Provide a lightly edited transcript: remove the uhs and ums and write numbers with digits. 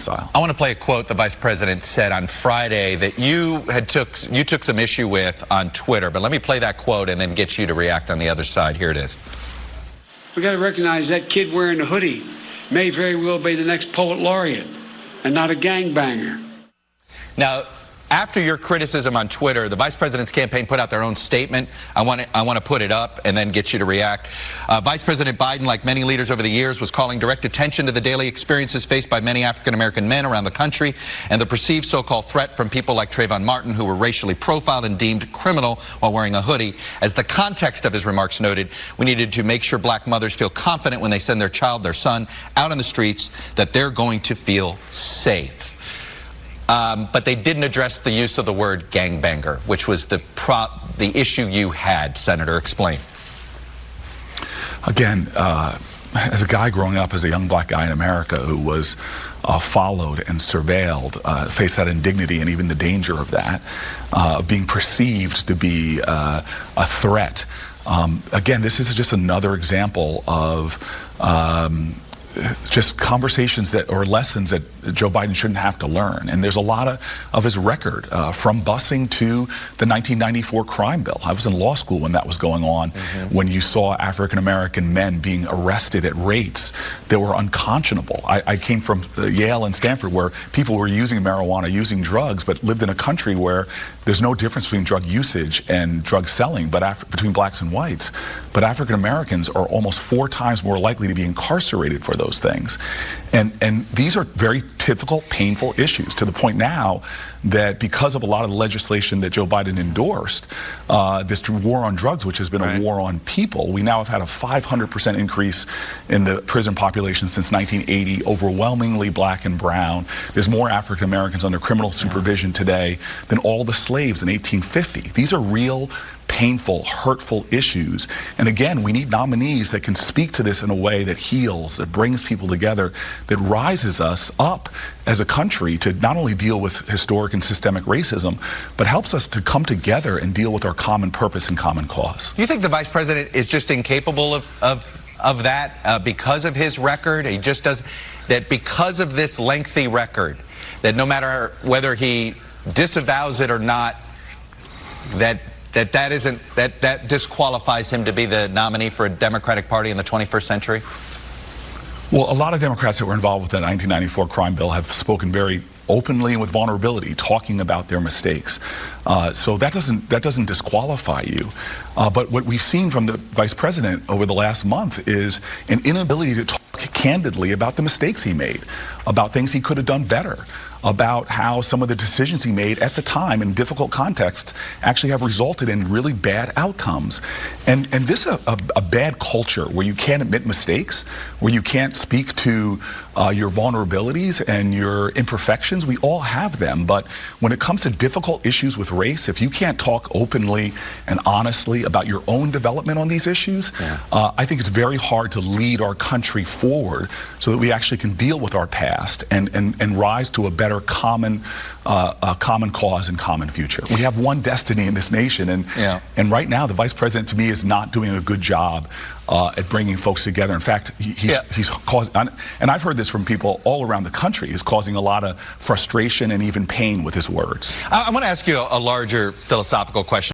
reconcile. I want to play a quote the vice president said on Friday that you took some issue with on Twitter. But let me play that quote and then get you to react on the other side. Here it is. We got to recognize that kid wearing a hoodie may very well be the next poet laureate and not a gangbanger. Now, after your criticism on Twitter, the vice president's campaign put out their own statement. I want to put it up and then get you to react. Vice President Biden, like many leaders over the years, was calling direct attention to the daily experiences faced by many African-American men around the country and the perceived so-called threat from people like Trayvon Martin, who were racially profiled and deemed criminal while wearing a hoodie. As the context of his remarks noted, we needed to make sure black mothers feel confident when they send their child, their son, out on the streets, that they're going to feel safe. But they didn't address the use of the word gangbanger, which was the issue you had. Senator, explain. Again, as a guy growing up as a young black guy in America who was followed and surveilled, faced that indignity and even the danger of that, being perceived to be a threat. Again, this is just another example of just conversations or lessons that Joe Biden shouldn't have to learn. And there's a lot of his record, from busing to the 1994 crime bill. I was in law school when that was going on, when you saw African-American men being arrested at rates that were unconscionable. I came from Yale and Stanford, where people were using marijuana, using drugs, but lived in a country where there's no difference between drug usage and drug selling between blacks and whites. But African-Americans are almost 4 times more likely to be incarcerated for those things. And these are very difficult, painful issues, to the point now that because of a lot of the legislation that Joe Biden endorsed, this war on drugs, which has been a war on people, we now have had a 500% increase in the prison population since 1980, overwhelmingly black and brown. There's more African Americans under criminal supervision today than all the slaves in 1850. These are real, painful, hurtful issues. And again, we need nominees that can speak to this in a way that heals, that brings people together, that rises us up as a country to not only deal with historic and systemic racism, but helps us to come together and deal with our common purpose and common cause. You think the vice president is just incapable of that because of his record? He just does that because of this lengthy record, that no matter whether he disavows it or not, that disqualifies him to be the nominee for a Democratic Party in the 21st century? Well, a lot of Democrats that were involved with the 1994 crime bill have spoken very openly and with vulnerability, talking about their mistakes. So that doesn't disqualify you. But what we've seen from the vice president over the last month is an inability to talk candidly about the mistakes he made, about things he could have done better, about how some of the decisions he made at the time in difficult contexts actually have resulted in really bad outcomes. And this is a bad culture where you can't admit mistakes, where you can't speak to your vulnerabilities and your imperfections. We all have them, but when it comes to difficult issues with race, if you can't talk openly and honestly about your own development on these issues, I think it's very hard to lead our country forward so that we actually can deal with our past and rise to a better common cause and common future. We have one destiny in this nation, and right now the vice president, to me, is not doing a good job at bringing folks together. In fact, he's caused, and I've heard this from people all around the country, is causing a lot of frustration and even pain with his words. I want to ask you a larger philosophical question.